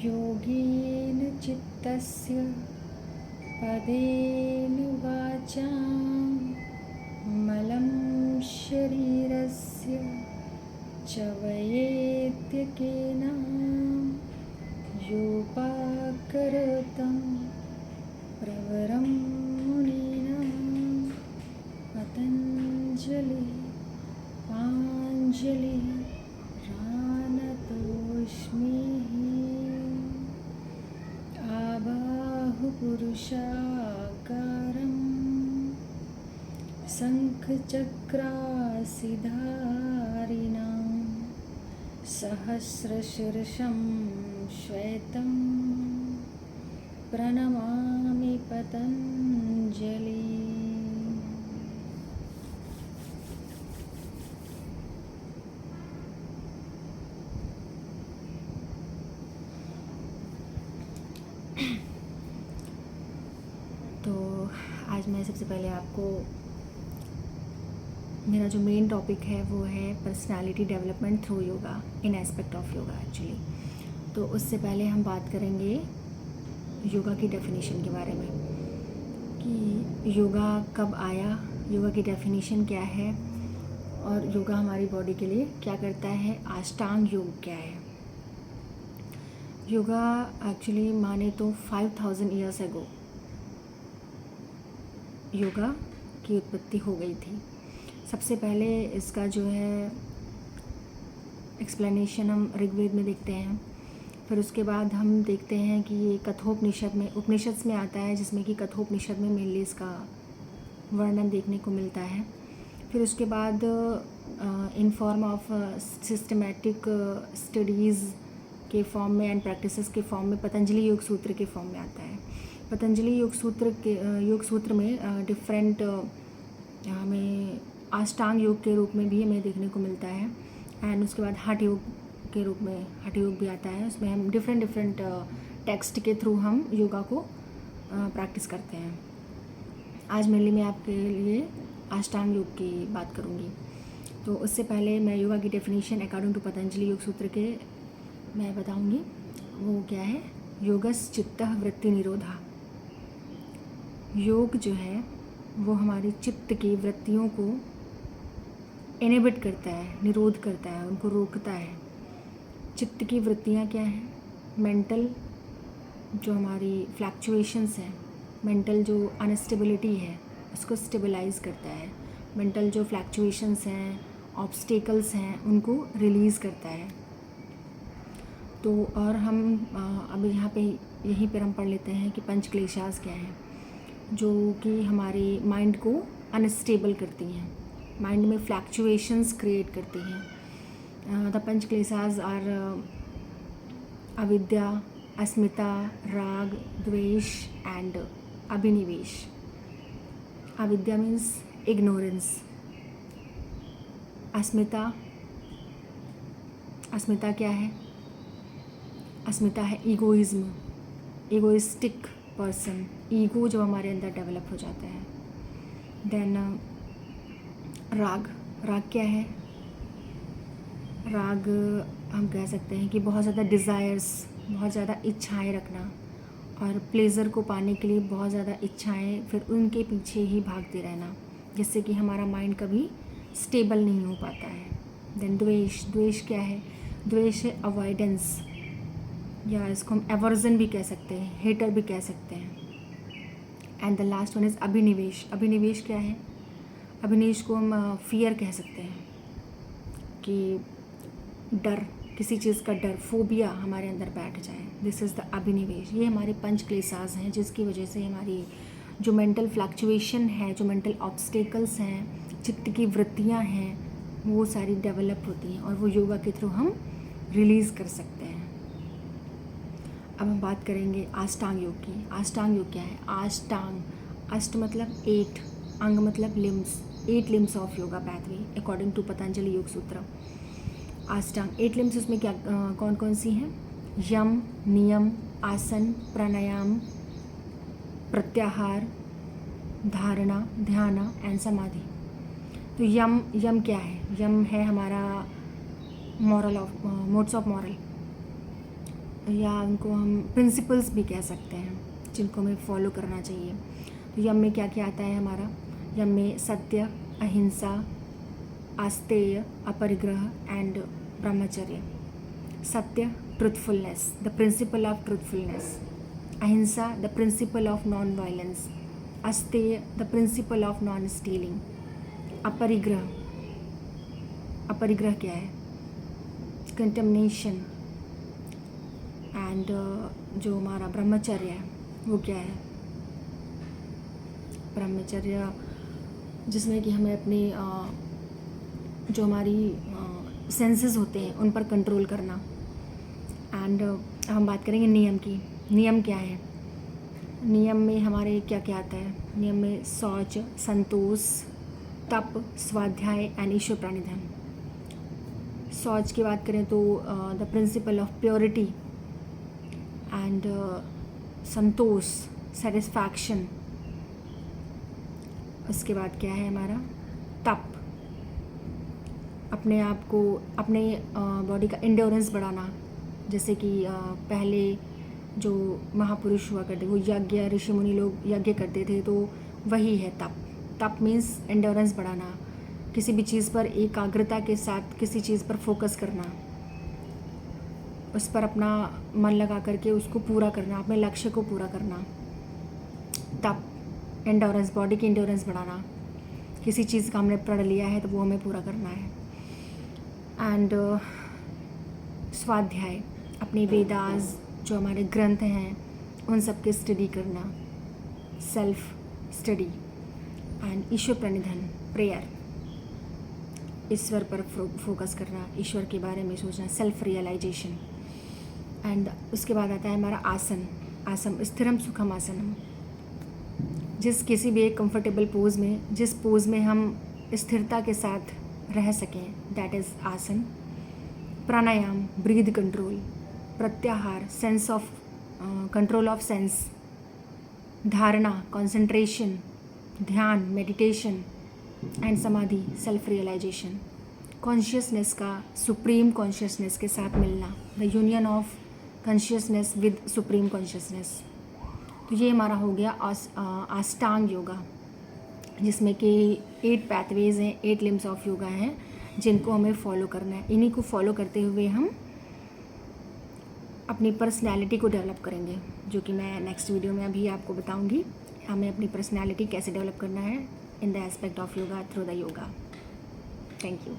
योगेन चित्तस्य पदेन वाचां मलं शरीरस्य च वयेत्यकेन योपाकरोतं प्रवरं मुनीनां पतञ्जलि पाञ्जलि रानतोऽस्मि आबाहुपुरुषाकारं शङ्खचक्रासिधारिणां सहस्रशीर्षं श्वेतं प्रणमामि पतञ्जलि। तो आज मैं सबसे पहले आपको मेरा जो मेन टॉपिक है वो है personality development through yoga, in aspect of yoga actually. तो उससे पहले हम बात करेंगे योगा की डेफिनेशन के बारे में कि योगा कब आया, योगा की डेफिनेशन क्या है और योगा हमारी बॉडी के लिए क्या करता है, अष्टांग योग क्या है। योगा एक्चुअली माने तो 5000 ईयर्स एगो योगा की उत्पत्ति हो गई थी। सबसे पहले इसका जो है एक्सप्लेनेशन हम ऋग्वेद में देखते हैं, फिर उसके बाद हम देखते हैं कि ये कठोपनिषद में, उपनिषद में आता है, जिसमें कि कठोपनिषद में मेनली इसका वर्णन देखने को मिलता है। फिर उसके बाद in form of systematic studies के फॉर्म में एंड प्रैक्टिसेस के फॉर्म में पतंजलि योग सूत्र के फॉर्म में आता है। पतंजलि योग सूत्र में डिफरेंट हमें अष्टांग योग के रूप में भी हमें देखने को मिलता है एंड उसके बाद हठ योग के रूप में हठ योग भी आता है। उसमें हम डिफरेंट टेक्स्ट के थ्रू हम योगा को प्रैक्टिस करते हैं। आज मेनली मैं आपके लिए अष्टांग योग की बात करूँगी। तो उससे पहले मैं योगा की definition according to Patanjali Yoga सूत्र के मैं बताऊँगी। वो क्या है, योगस चित्तः वृत्ति निरोधा। योग जो है वो हमारी चित्त की वृत्तियों को इनहिबिट करता है, निरोध करता है, उनको रोकता है। चित्त की वृत्तियाँ क्या हैं, मेंटल जो हमारी फ्लैक्चुएशंस हैं, मेंटल जो अनस्टेबिलिटी है उसको स्टेबलाइज़ करता है। मेंटल जो फ्लैक्चुएशंस हैं, ऑब्स्टेकल्स हैं, उनको रिलीज़ करता है। तो और हम अब यहाँ पे यहीं पर हम पढ़ लेते हैं कि पंच क्लेशास क्या हैं, जो कि हमारे माइंड को अनस्टेबल करती हैं, माइंड में फ्लैक्चुएशंस क्रिएट करती हैं। द पंच क्लेशास आर अविद्या, अस्मिता, राग, द्वेष एंड अभिनिवेश। अविद्या मीन्स इग्नोरेंस। अस्मिता क्या है, अस्मिता है ईगोइज्म, ईगोइस्टिक पर्सन। ईगो जब हमारे अंदर डेवलप हो जाता है। देन राग क्या है, राग हम कह सकते हैं कि बहुत ज़्यादा डिज़ायर्स, बहुत ज़्यादा इच्छाएं रखना और प्लेज़र को पाने के लिए बहुत ज़्यादा इच्छाएं, फिर उनके पीछे ही भागते रहना, जिससे कि हमारा माइंड कभी स्टेबल नहीं हो पाता है। देन द्वेष क्या है, द्वेष है अवॉइडेंस, या इसको हम एवर्जन भी कह सकते हैं, हेटर भी कह सकते हैं। And the last one is abhinivesha. अभिनिवेश क्या है, अभिनिवेश को हम फियर कह सकते हैं कि डर, किसी चीज़ का डर, फोबिया हमारे अंदर बैठ जाए। दिस इज़ द अभिनिवेश। ये हमारे पंच क्लेशास हैं, जिसकी वजह से हमारी जो मेंटल फ्लक्चुएशन है, जो मेंटल ऑब्स्टेकल्स हैं, चित्त की वृत्तियाँ हैं, वो सारी डेवलप होती हैं और वो योगा के थ्रू हम रिलीज़ कर सकते हैं। अब हम बात करेंगे अष्टांग योग की। अष्टांग योग क्या है, अष्ट मतलब 8, अंग मतलब limbs, 8 limbs of yoga pathway according to Patanjali Yoga Sutra. Ashtanga 8 limbs उसमें क्या कौन कौन सी हैं, यम, नियम, आसन, प्राणायाम, प्रत्याहार, धारणा, ध्यान एंड समाधि। तो यम क्या है, यम है हमारा मोड्स ऑफ मॉरल। या उनको हम प्रिंसिपल्स भी कह सकते हैं जिनको हमें फॉलो करना चाहिए। तो यम में क्या क्या आता है हमारा? यम में सत्य, अहिंसा, आस्तेय, अपरिग्रह and brahmacharya. Satya, truthfulness, the principle of truthfulness. Ahimsa, the principle of non violence. Asteya, the principle of non stealing. Aparigraha, अपरिग्रह क्या है? कंटेमिनेशन। एंड जो हमारा ब्रह्मचर्य है वो क्या है? ब्रह्मचर्य जिसमें कि हमें अपनी जो हमारी सेंसेस होते हैं उन पर कंट्रोल करना। एंड हम बात करेंगे नियम की। नियम क्या है? नियम में हमारे क्या क्या आता है? नियम में शौच, संतोष, तप, स्वाध्याय एंड ईश्वर प्रणिधान। शौच की बात करें तो the principle of purity and Santosh, satisfaction. उसके बाद क्या है हमारा? तप, अपने आप को, अपने बॉडी का इंड्योरेंस बढ़ाना। जैसे कि पहले जो महापुरुष हुआ करते वो यज्ञ, ऋषि मुनि लोग यज्ञ करते थे, तो वही है तप। तप मीन्स इंड्योरेंस बढ़ाना, किसी भी चीज़ पर एकाग्रता के साथ किसी चीज़ पर फोकस करना, उस पर अपना मन लगा करके उसको पूरा करना, अपने लक्ष्य को पूरा करना। तप, इंड्योरेंस, बॉडी की इंड्योरेंस बढ़ाना, किसी चीज़ का हमने प्रण लिया है तो वो हमें पूरा करना है। एंड स्वाध्याय, अपने वेदास जो हमारे ग्रंथ हैं उन सब के स्टडी करना, self study. And Ishvara pranidhana, prayer, ईश्वर पर फोकस करना, ईश्वर के बारे में सोचना, सेल्फ रियलाइजेशन। एंड उसके बाद आता है हमारा आसन। आसन, स्थिरम सुखम आसनम, जिस किसी भी एक कंफर्टेबल पोज में, जिस पोज में हम स्थिरता के साथ रह सकें, दैट इज़ आसन। प्राणायाम, ब्रीथ कंट्रोल। प्रत्याहार, sense of control of sense. धारणा, कंसंट्रेशन, ध्यान, मेडिटेशन। एंड समाधि, सेल्फ रियलाइजेशन, कॉन्शियसनेस का सुप्रीम कॉन्शियसनेस के साथ मिलना, the union of consciousness with supreme consciousness. तो ये हमारा हो गया अष्टांग योगा, जिसमें कि 8 पैथवेज हैं, 8 लिम्स ऑफ योगा हैं जिनको हमें फॉलो करना है। इन्हीं को फॉलो करते हुए हम अपनी पर्सनैलिटी को डेवलप करेंगे, जो कि मैं नेक्स्ट वीडियो में अभी आपको बताऊंगी हमें अपनी पर्सनैलिटी कैसे डेवलप करना है in the aspect of yoga, through the yoga. Thank you.